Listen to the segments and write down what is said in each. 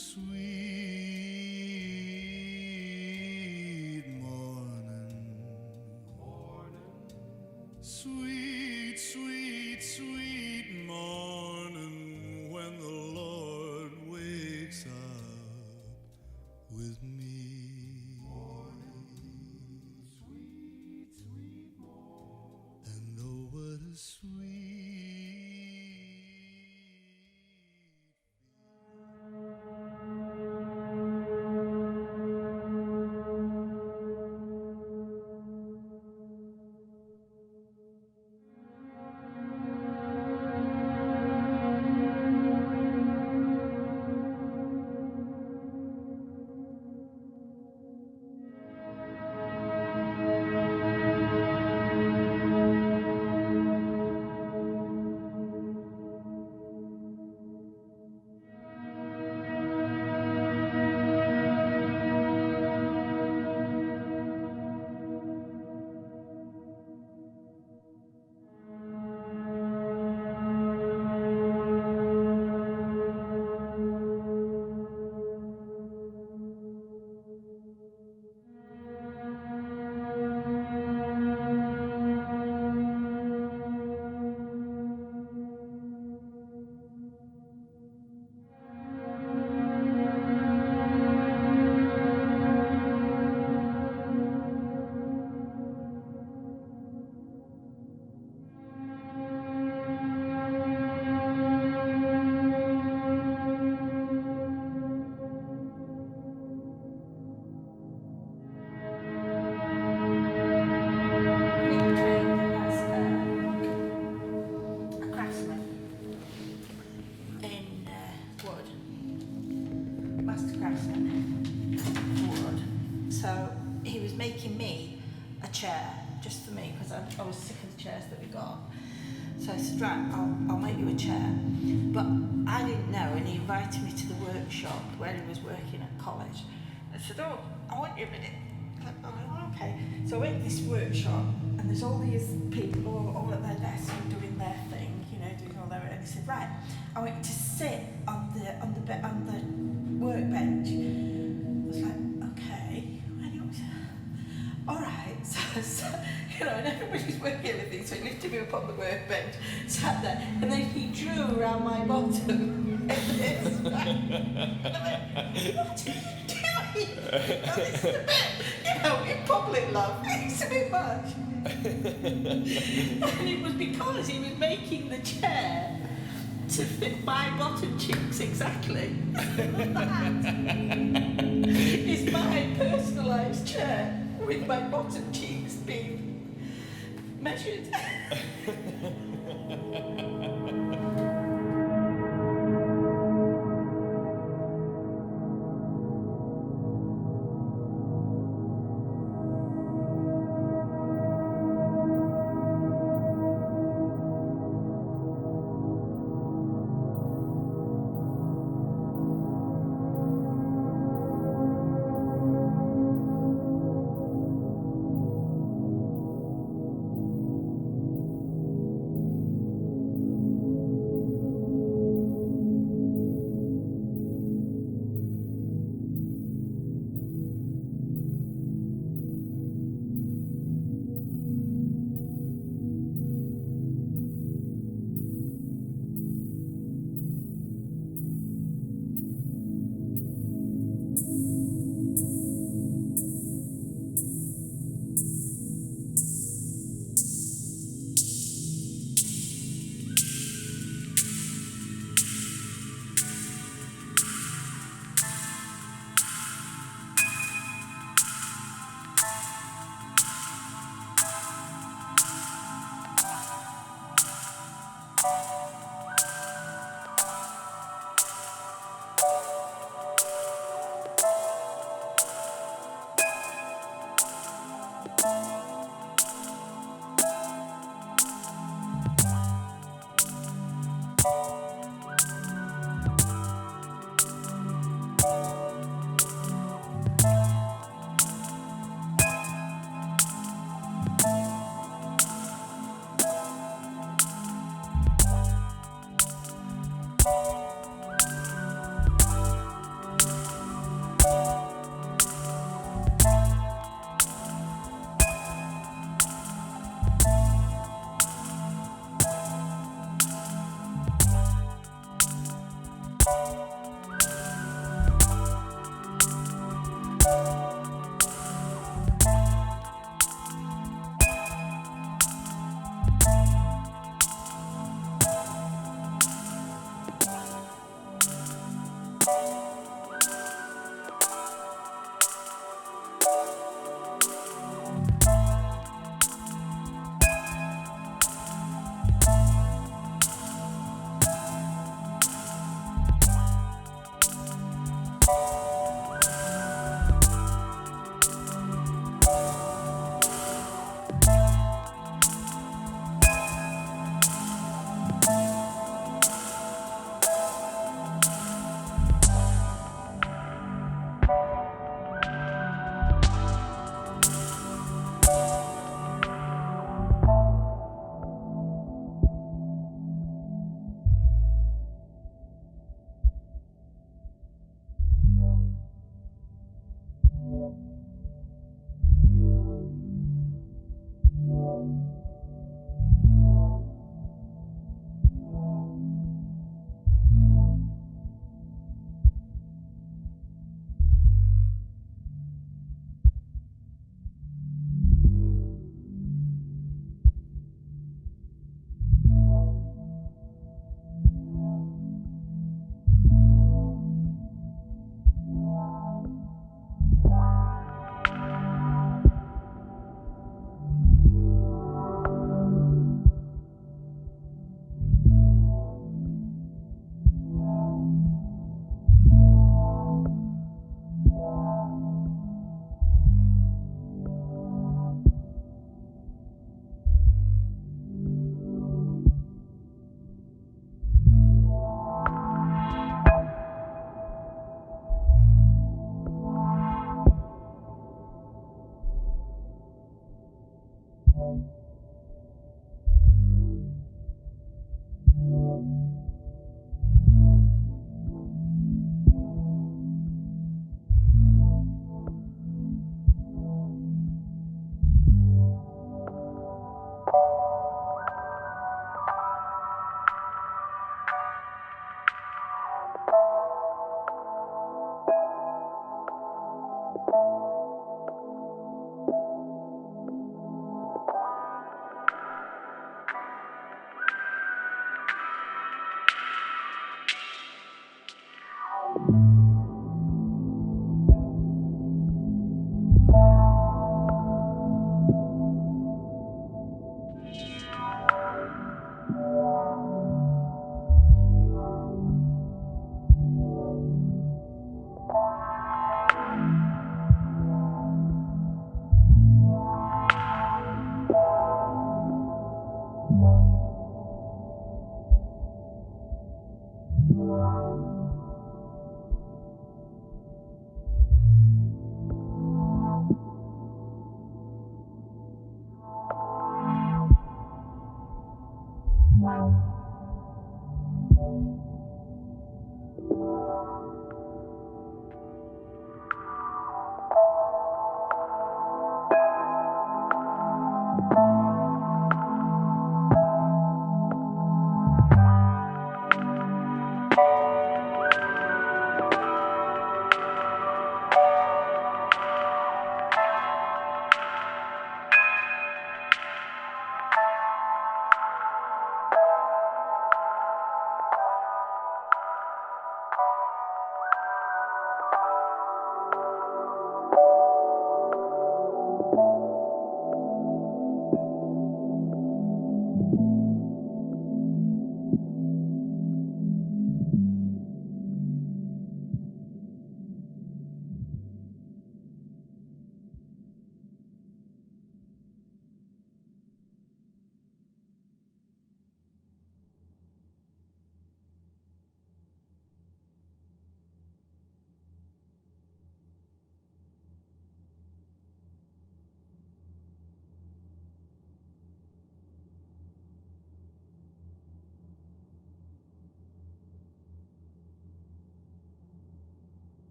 Sweet morning, sweet, sweet, sweet morning, when the Lord wakes up with me. Sweet, sweet morning, and oh, what a sweet. I was sick of the chairs that we got. So I said, right, I'll make you a chair. But I didn't know, and he invited me to the workshop where he was working at college. I said, oh, I want you a minute. Oh, okay. So I went to this workshop, and there's all these people all at their desks doing their thing, you know, doing all their. And he said, right, I want you to sit on the workbench. I was like, okay. And he was, all right. So, you know, and everybody's working everything, so he lifted me up on the workbench, sat there, and then he drew around my bottom like this. And I went, what are you doing? And this is a bit, you know, in public love, it's a bit much. And it was because he was making the chair to fit my bottom cheeks exactly. That is my personalised chair with my bottom cheeks being measured.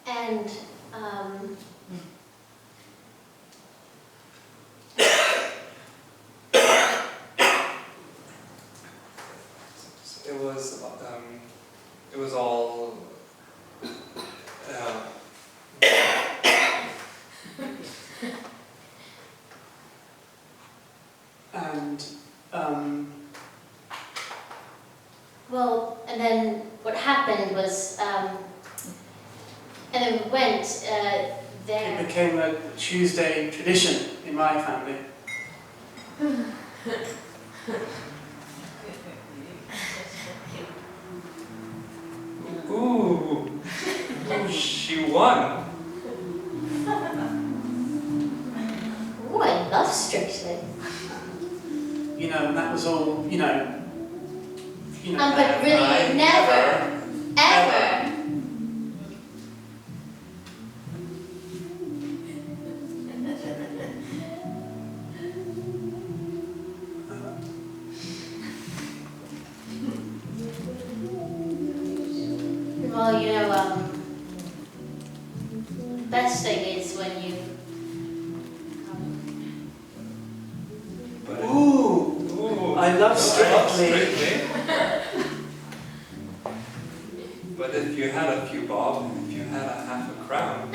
And it was all and well, and then what happened was, and then we went it there. became a Tuesday tradition in my family. ooh, she won. Oh, I love Strictly. You know, and that was all, you know. But really, never, ever. Well, you know, best thing is when you. Ooh, I love Strictly. But if you had a few bob, if you had a half a crown,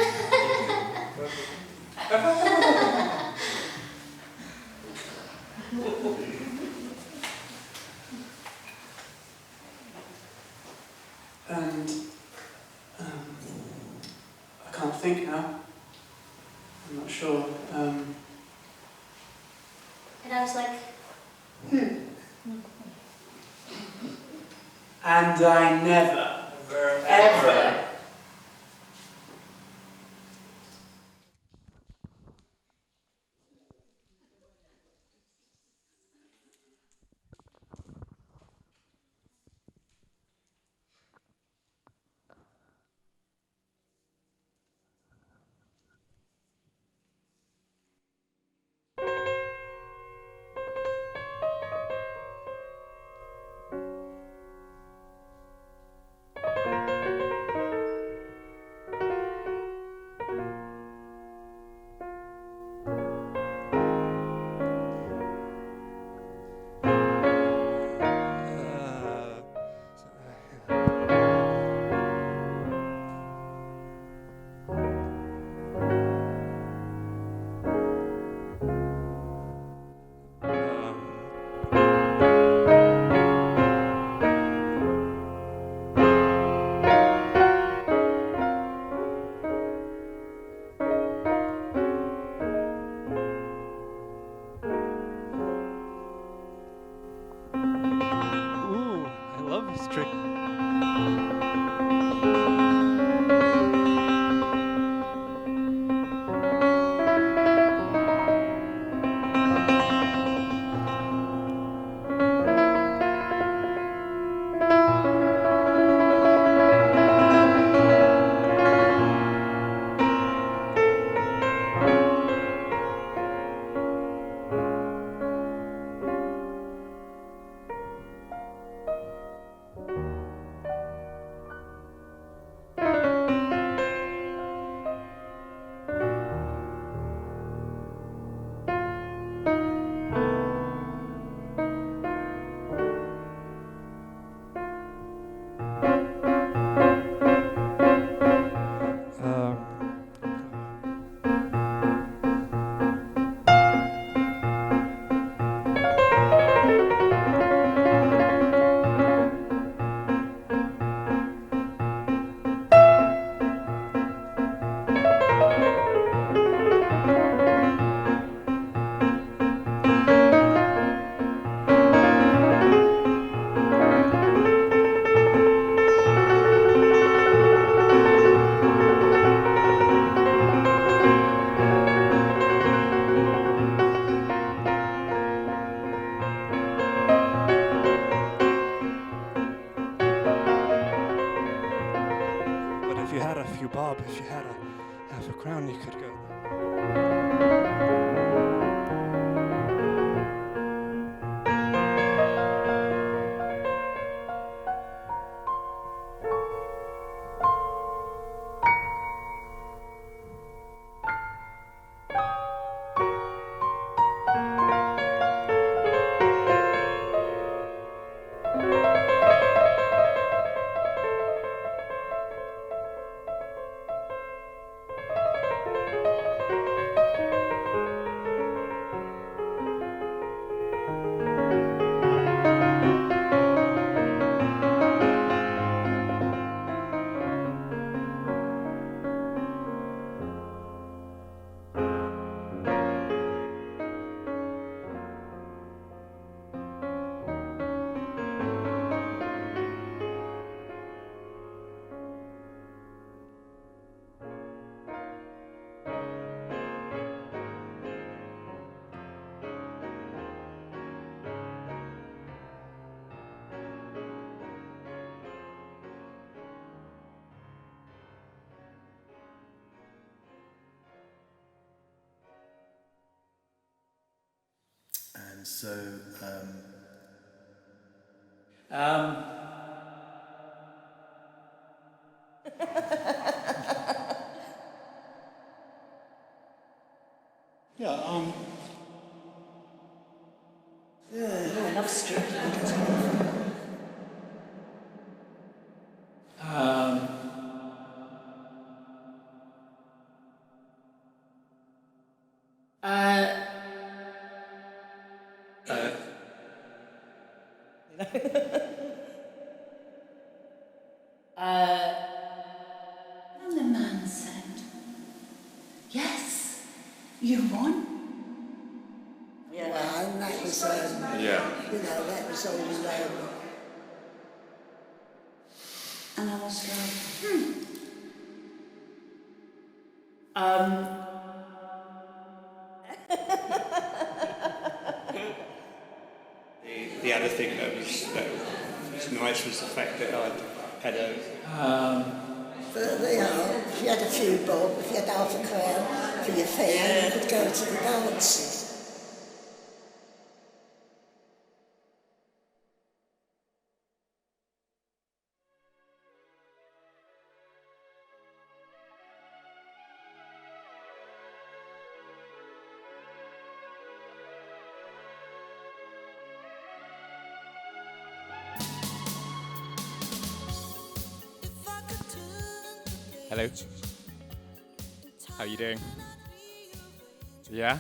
And I can't think now. I'm not sure. And I was like, And I never, ever. ooh, I love strict. If you had a few bob, if you had a half a crown, you could go. And so, Yeah, I love Strickland. And the man said, "Yes, you won." Yeah. Well, and that was, that was all, And I was like, the other thing that was nice was the fact that I had a but, if you had a few bob, if you had half a crown for your fare, you could go to the dances. Hello. How are you doing? Yeah?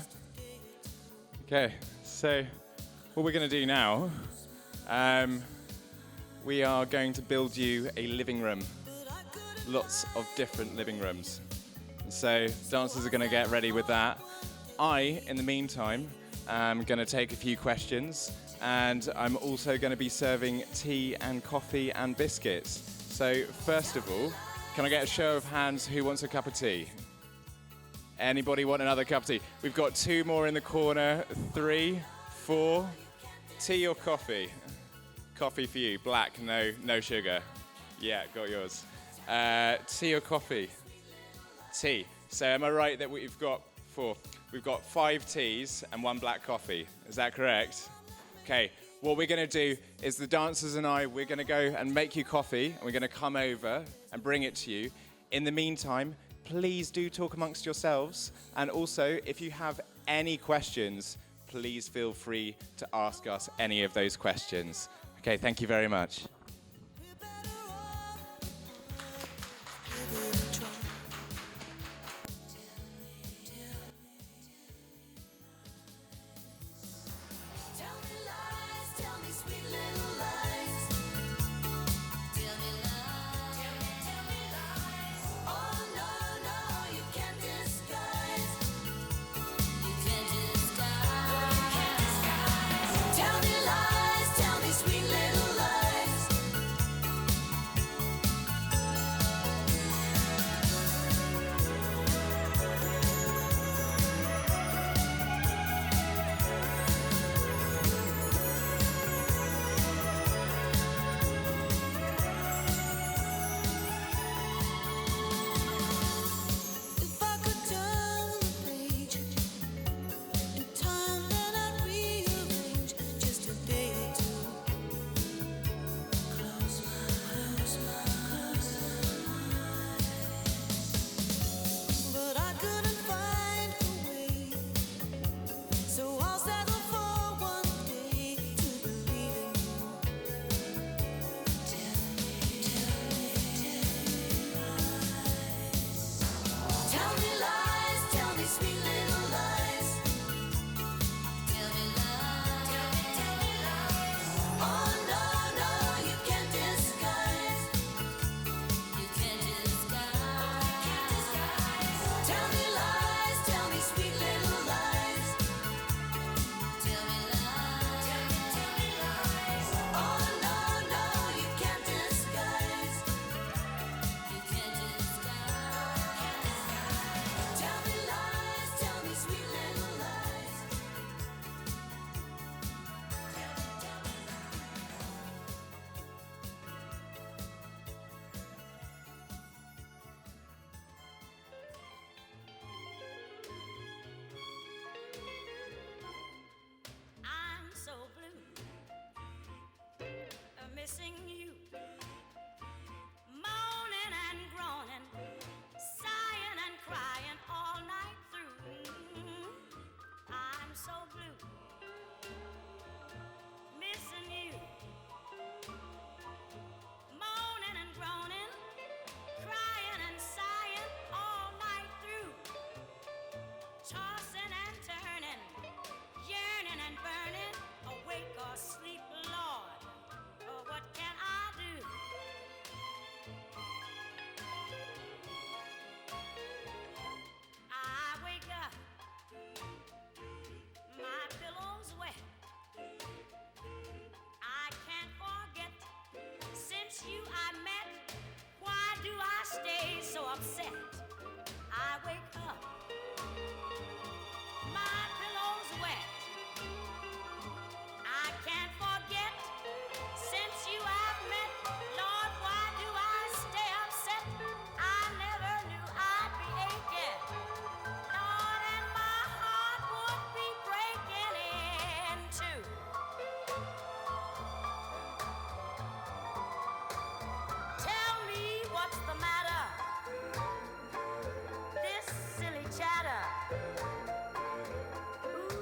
Okay, so what we're going to do now, we are going to build you a living room. Lots of different living rooms. So dancers are going to get ready with that. I, in the meantime, am going to take a few questions, and I'm also going to be serving tea and coffee and biscuits. So first of all, can I get a show of hands who wants a cup of tea? Anybody want another cup of tea? We've got 2 more in the corner, 3, 4. Tea or coffee? Coffee for you, black, no sugar. Yeah, got yours. Tea or coffee? Tea. So am I right that we've got 4? We've got 5 teas and 1 black coffee. Is that correct? Okay. What we're going to do is the dancers and I, we're going to go and make you coffee, and we're going to come over and bring it to you. In the meantime, please do talk amongst yourselves. And also, if you have any questions, please feel free to ask us any of those questions. Okay, thank you very much. tell me lies, tell me sweet little lies. upset. I wake up, my pillow's wet. I can't forget since you have met. Lord, why do I stay upset? I never knew I'd be aching. Lord, and my heart would be breaking in two. Tell me what's the matter? This silly chatter, ooh,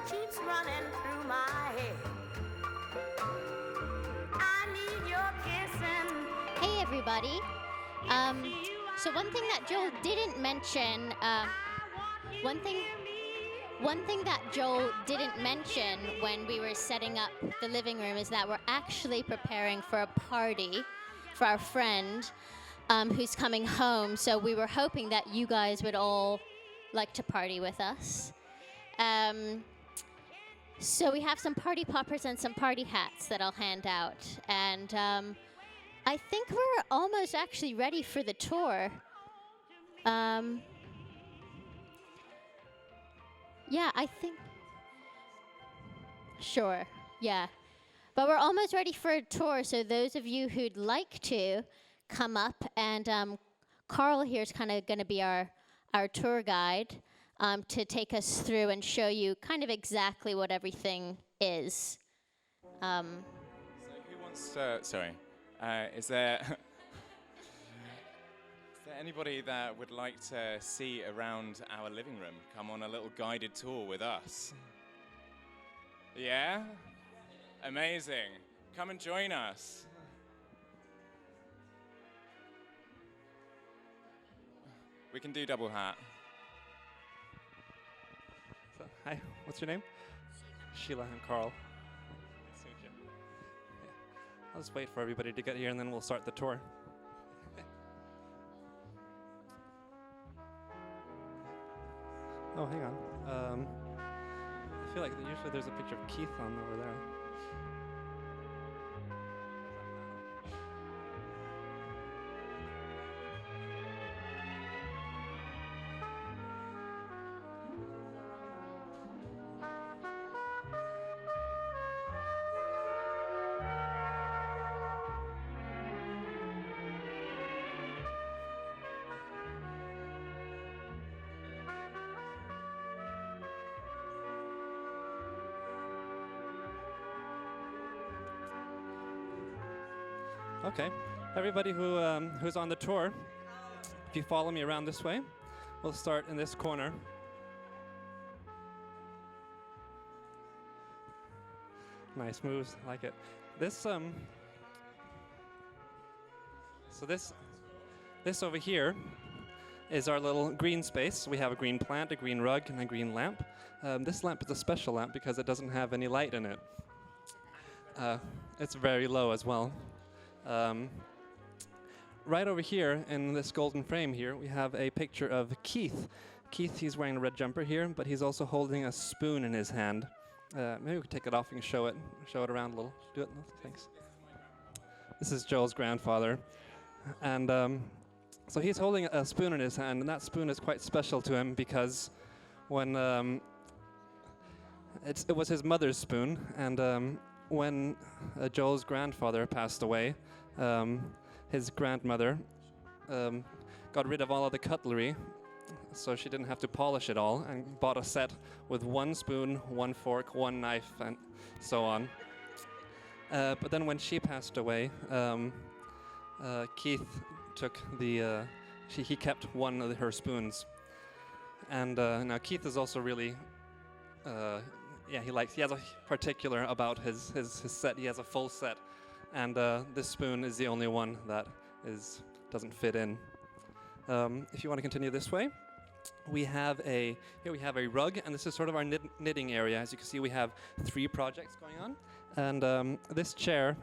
keeps running through my head. I need your kissing. Hey everybody. So one thing that Joel didn't mention, one thing that Joel didn't mention when we were setting up the living room is that we're actually preparing for a party for our friend who's coming home. So we were hoping that you guys would all like to party with us. So we have some party poppers and some party hats that I'll hand out. And I think we're almost actually ready for the tour. Yeah, I think. Sure, yeah. But we're almost ready for a tour, so those of you who'd like to come up, and Karl here is kind of going to be our tour guide to take us through and show you kind of exactly what everything is. So who wants to, sorry, is there anybody that would like to see around our living room? Come on a little guided tour with us. Yeah? Amazing. Come and join us. We can do double hat. So, hi, what's your name? Sheila and Karl. Nice to meet you. Yeah. I'll just wait for everybody to get here and then we'll start the tour. Oh, hang on. I feel like usually there's a picture of Keith on over there. Okay, everybody who's on the tour, if you follow me around this way, we'll start in this corner. Nice moves, like it. This so this over here is our little green space. We have a green plant, a green rug, and a green lamp. This lamp is a special lamp because it doesn't have any light in it. It's very low as well. Right over here in this golden frame here, we have a picture of Keith. Keith, he's wearing a red jumper here, but he's also holding a spoon in his hand. Maybe we could take it off and show it around a little. Do it, thanks. This is Joel's grandfather. And so he's holding a spoon in his hand, and that spoon is quite special to him because when it was his mother's spoon, and when Joel's grandfather passed away, his grandmother got rid of all of the cutlery, so she didn't have to polish it all, and bought a set with one spoon, one fork, one knife, and so on. But then when she passed away, Keith took he kept one of her spoons. And now Keith is also really he has a particular about his set. He has a full set, and this spoon is the only one that doesn't fit in. If you want to continue this way, we have a rug, and this is sort of our knitting area. As you can see, we have 3 projects going on, and this chair,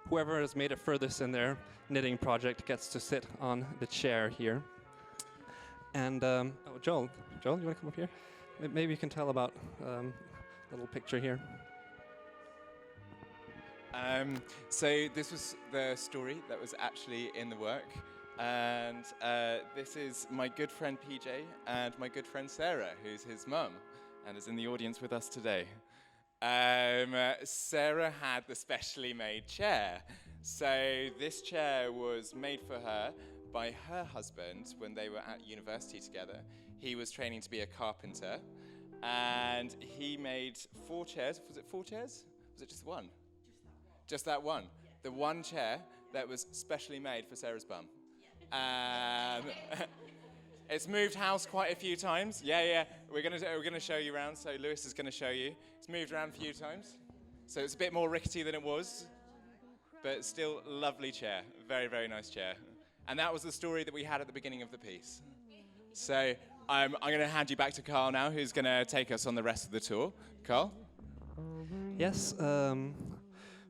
whoever has made it furthest in their knitting project gets to sit on the chair here. And Joel, you want to come up here? Maybe you can tell about the little picture here. So this was the story that was actually in the work. And this is my good friend PJ and my good friend Sarah, who's his mum and is in the audience with us today. Sarah had the specially made chair. So this chair was made for her by her husband when they were at university together. He was training to be a carpenter, and he made 4 chairs. Was it 4 chairs? Was it just one? Just that one. Yeah. The one chair that was specially made for Sarah's bum. It's moved house quite a few times. Yeah. We're gonna show you around. So Lewis is gonna show you. It's moved around a few times, so it's a bit more rickety than it was, but still lovely chair. Very, very nice chair. And that was the story that we had at the beginning of the piece. So I'm gonna hand you back to Karl now, who's gonna take us on the rest of the tour. Karl? Yes.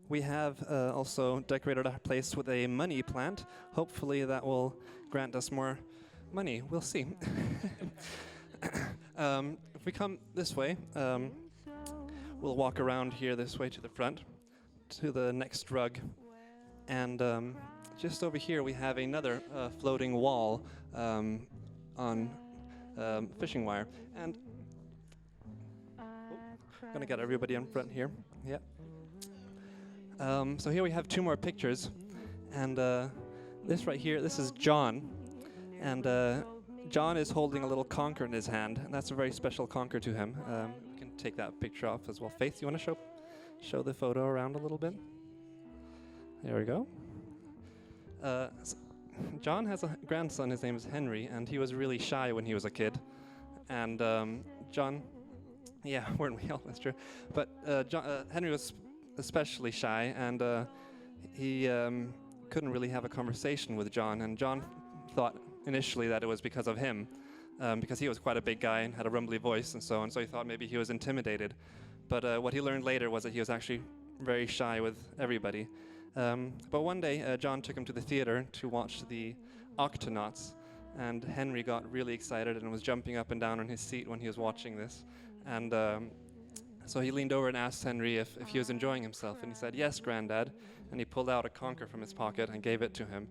We have also decorated our place with a money plant. Hopefully that will grant us more money. We'll see. If we come this way, we'll walk around here this way to the front, to the next rug. And just over here we have another floating wall on fishing wire. And I'm going to get everybody in front here. Yeah. So here we have 2 more pictures. And this right here, this is John. And John is holding a little conker in his hand, and that's a very special conker to him. We can take that picture off as well. Faith, you want to show the photo around a little bit? There we go. John has a grandson, his name is Henry, and he was really shy when he was a kid. And John, yeah, weren't we all? That's true. But Henry was especially shy, and he couldn't really have a conversation with John, and John thought initially that it was because of him, because he was quite a big guy and had a rumbly voice and so on, so he thought maybe he was intimidated. But what he learned later was that he was actually very shy with everybody. But one day, John took him to the theater to watch the Octonauts, and Henry got really excited and was jumping up and down on his seat when he was watching this. And so he leaned over and asked Henry if he was enjoying himself, and he said, "Yes, Granddad." And he pulled out a conker from his pocket and gave it to him.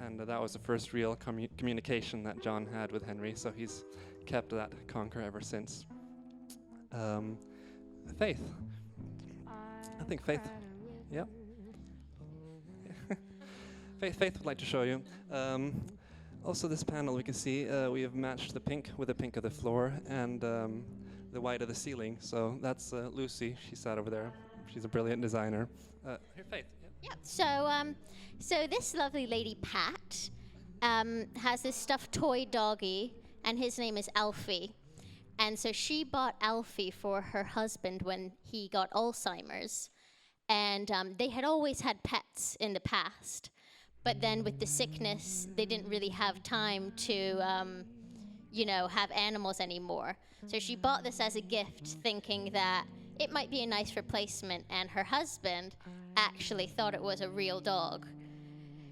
And that was the first real communication that John had with Henry, so he's kept that conker ever since. Faith. I think Faith. Yep. Faith would like to show you. Also, this panel we can see we have matched the pink with the pink of the floor and the white of the ceiling. So that's Lucy. She sat over there. She's a brilliant designer. Here, Faith. Yep. So this lovely lady Pat has this stuffed toy doggy, and his name is Alfie. And so she bought Alfie for her husband when he got Alzheimer's. And they had always had pets in the past. But then with the sickness, they didn't really have time to, have animals anymore. So she bought this as a gift, thinking that it might be a nice replacement. And her husband actually thought it was a real dog.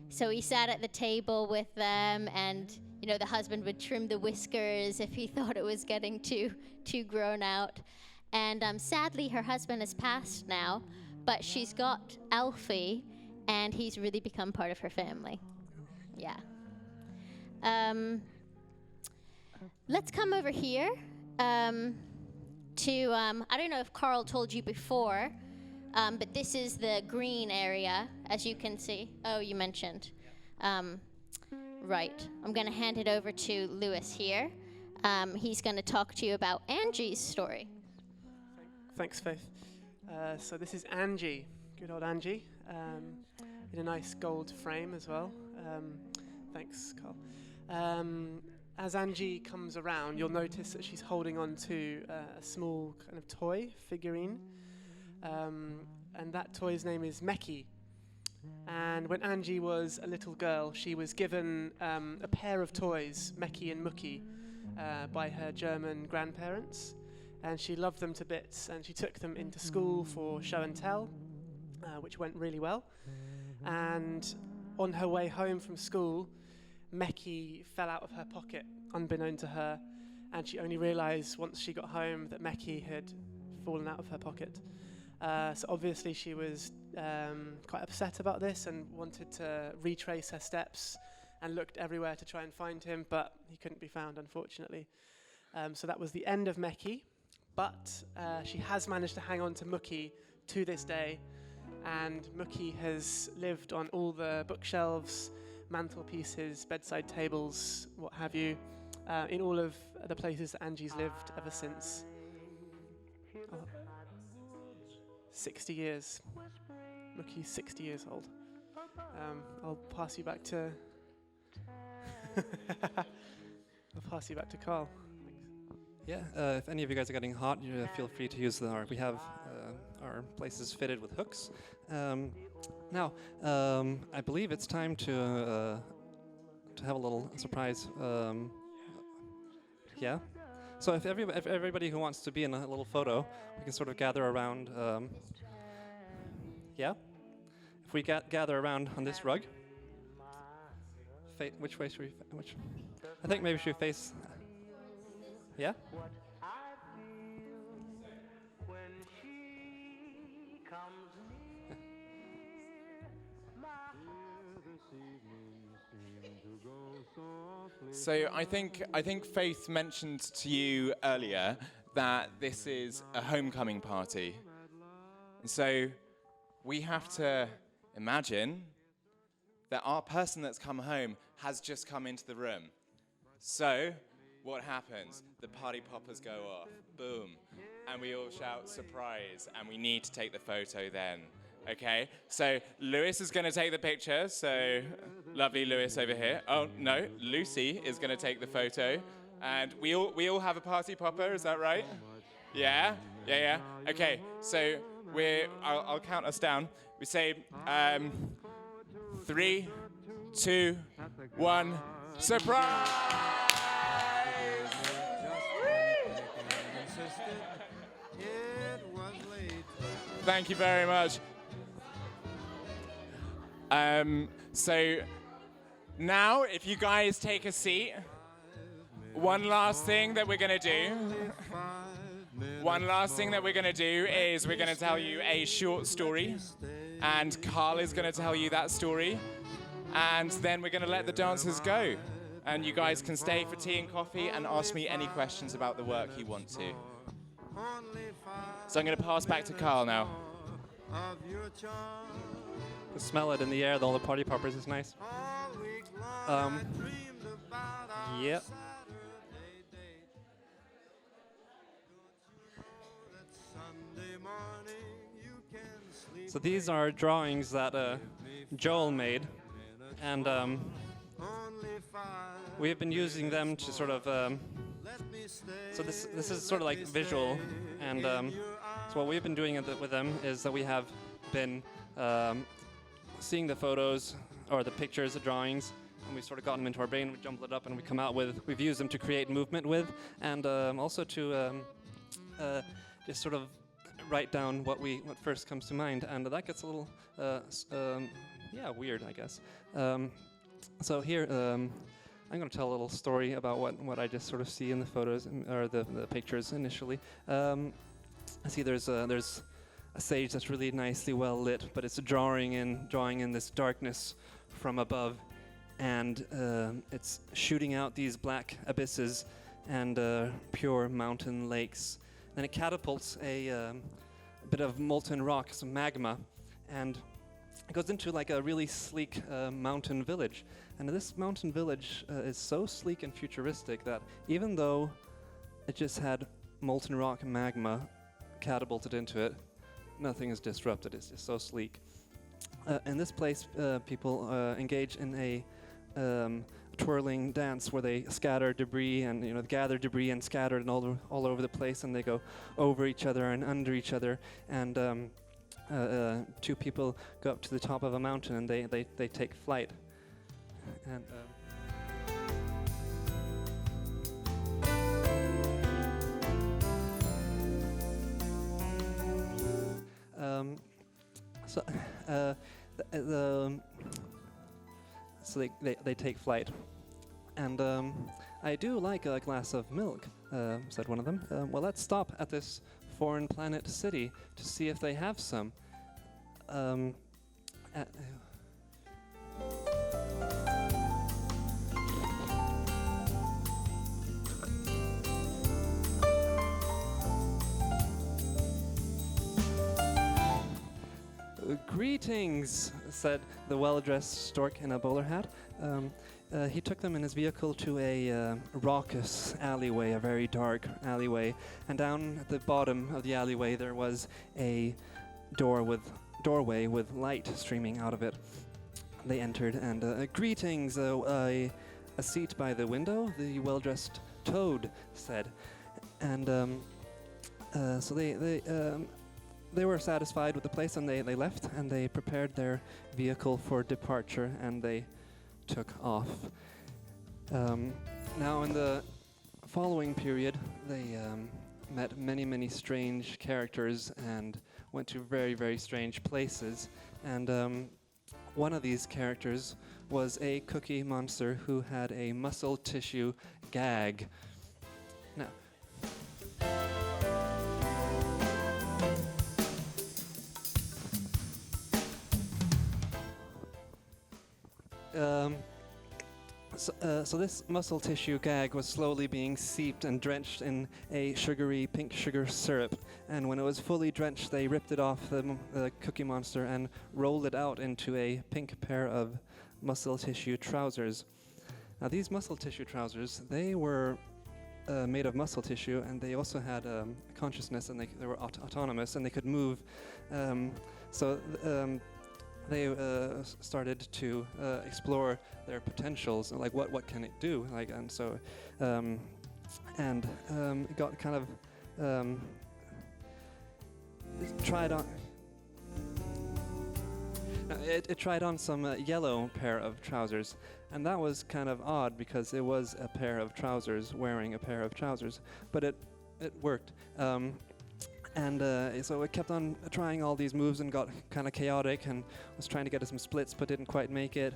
So he sat at the table with them, and the husband would trim the whiskers if he thought it was getting too grown out. And sadly, her husband has passed now, but she's got Alfie, and he's really become part of her family. Yeah. Let's come over here to, I don't know if Karl told you before, but this is the green area, as you can see. Oh, you mentioned. Right. I'm going to hand it over to Lewis here. He's going to talk to you about Angie's story. Thanks, Faith. So this is Angie, good old Angie, in a nice gold frame as well. Thanks, Karl. As Angie comes around, you'll notice that she's holding on to a small kind of toy figurine. And that toy's name is Meki. And when Angie was a little girl, she was given a pair of toys, Meki and Muki, by her German grandparents. And she loved them to bits, and she took them into school for show and tell, which went really well. And on her way home from school, Meki fell out of her pocket, unbeknown to her, and she only realised once she got home that Meki had fallen out of her pocket. So obviously she was quite upset about this and wanted to retrace her steps and looked everywhere to try and find him, but he couldn't be found, unfortunately. So that was the end of Meki, but she has managed to hang on to Mookie to this day, and Mookie has lived on all the bookshelves, mantelpieces, bedside tables, what have you, in all of the places that Angie's lived ever since. 60 years. Mookie's 60 years old. I'll pass you back to Karl. Yeah, if any of you guys are getting hot, you feel free to use we have our places fitted with hooks. Now, I believe it's time to have a little surprise. Yeah. So if everybody who wants to be in a little photo, we can sort of gather around. Yeah. If we gather around on this rug. Which way should we? I think maybe we should face. Yeah. So I think Faith mentioned to you earlier that this is a homecoming party. And so we have to imagine that our person that's come home has just come into the room. So what happens? The party poppers go off. Boom. And we all shout surprise, and we need to take the photo then. Okay, so Lewis is going to take the picture, so lovely Lewis over here. Oh, no, Lucy is going to take the photo. And we all have a party popper, is that right? Yeah? Yeah. Okay, so I'll count us down. We say 3, 2, 1, surprise! Thank you very much. So now, if you guys take a seat, one last thing that we're going to do is we're going to tell you a short story, and Karl is going to tell you that story, and then we're going to let the dancers go, and you guys can stay for tea and coffee and ask me any questions about the work you want to. So I'm going to pass back to Karl now. The smell it in the air, all the party poppers is nice. Yep. So these are drawings that Joel made, and we have been using them to sort of. So this is sort of like visual, and so what we've been doing with them is that we have been seeing the photos or the pictures, the drawings, and we've sort of gotten them into our brain, we jumbled it up, and we come out with, we've used them to create movement with, and also to just sort of write down what first comes to mind, and that gets a little, weird, I guess. So here, I'm going to tell a little story about what I just sort of see in the photos, or the pictures initially. I see there's a stage that's really nicely well lit, but it's drawing in this darkness from above, and it's shooting out these black abysses and pure mountain lakes. Then it catapults a bit of molten rock, some magma, and it goes into like a really sleek mountain village. And this mountain village is so sleek and futuristic that even though it just had molten rock and magma catapulted into it, nothing is disrupted. It's just so sleek. In this place, people engage in a twirling dance where they scatter debris and gather debris and scatter it all over the place, and they go over each other and under each other. And two people go up to the top of a mountain and they take flight. And so they take flight, and I do like a glass of milk, said one of them. Well, let's stop at this foreign planet city to see if they have some. uh, Greetings, said the well-dressed stork in a bowler hat. He took them in his vehicle to a raucous alleyway, a very dark alleyway, and down at the bottom of the alleyway there was a doorway with light streaming out of it. They entered, and greetings, a seat by the window, the well-dressed toad said. And so they were satisfied with the place, and they left, and they prepared their vehicle for departure, and they took off. Now in the following period, they met many strange characters and went to very, very strange places. And one of these characters was a cookie monster who had a muscle tissue gag. Now, so this muscle tissue gag was slowly being seeped and drenched in a sugary pink sugar syrup. And when it was fully drenched, they ripped it off the Cookie Monster and rolled it out into a pink pair of muscle tissue trousers. Now these muscle tissue trousers, they were made of muscle tissue, and they also had consciousness, and they were autonomous, and they could move. They started to explore their potentials, like what can it do, like, and so it got kind of tried on. It tried on some yellow pair of trousers, and that was kind of odd because it was a pair of trousers wearing a pair of trousers, but it worked. So it kept on trying all these moves and got kind of chaotic, and was trying to get some splits but didn't quite make it.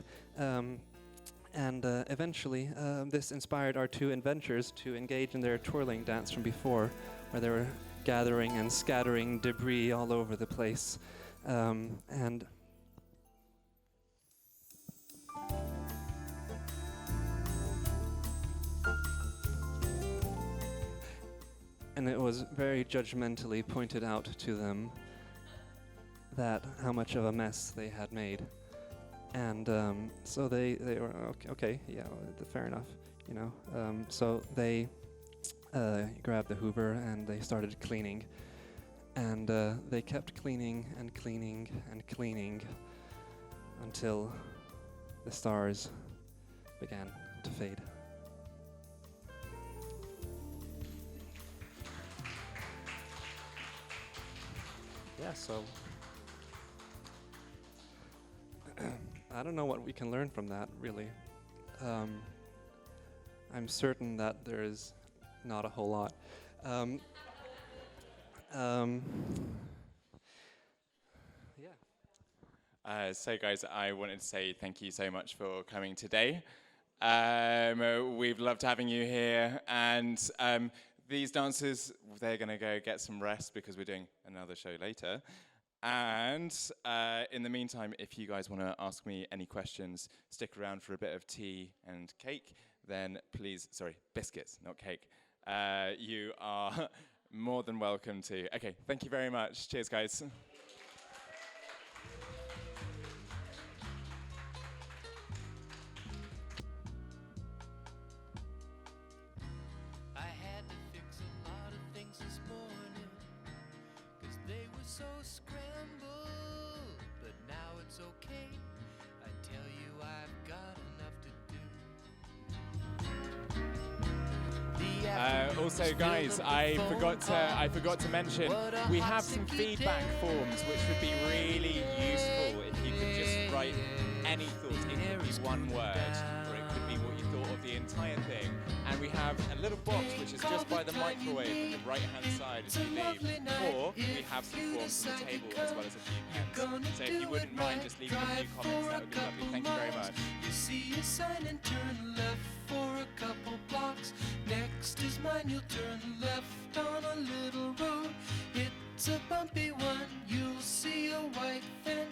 Eventually, this inspired our two adventurers to engage in their twirling dance from before, where they were gathering and scattering debris all over the place. And it was very judgmentally pointed out to them that how much of a mess they had made. And so they were, okay, yeah, fair enough, you know. So they grabbed the Hoover and they started cleaning. And they kept cleaning and cleaning and cleaning until the stars began to fade. Yeah, so I don't know what we can learn from that, really. I'm certain that there is not a whole lot. So guys, I wanted to say thank you so much for coming today. We've loved having you here, and these dancers, they're going to go get some rest because we're doing another show later. And in the meantime, if you guys want to ask me any questions, stick around for a bit of tea and cake, then please, sorry, biscuits, not cake. You are more than welcome to. Okay, thank you very much. Cheers, guys. So scrambled, but now it's okay. I tell you I've got enough to do. Also, guys, I forgot to mention we have some feedback forms which would be really useful if you could just write any thoughts. It could be one word, or it could be what you thought of the entire thing. And we have a little box which is just by the microwave on the right-hand side as you leave. Or we have some forms on the table as well as a few pens. So if you wouldn't mind just leaving a few comments, that would be lovely. Thank you very much. You see a sign and turn left for a couple blocks. Next is mine, you'll turn left on a little road. It's a bumpy one, you'll see a white fence.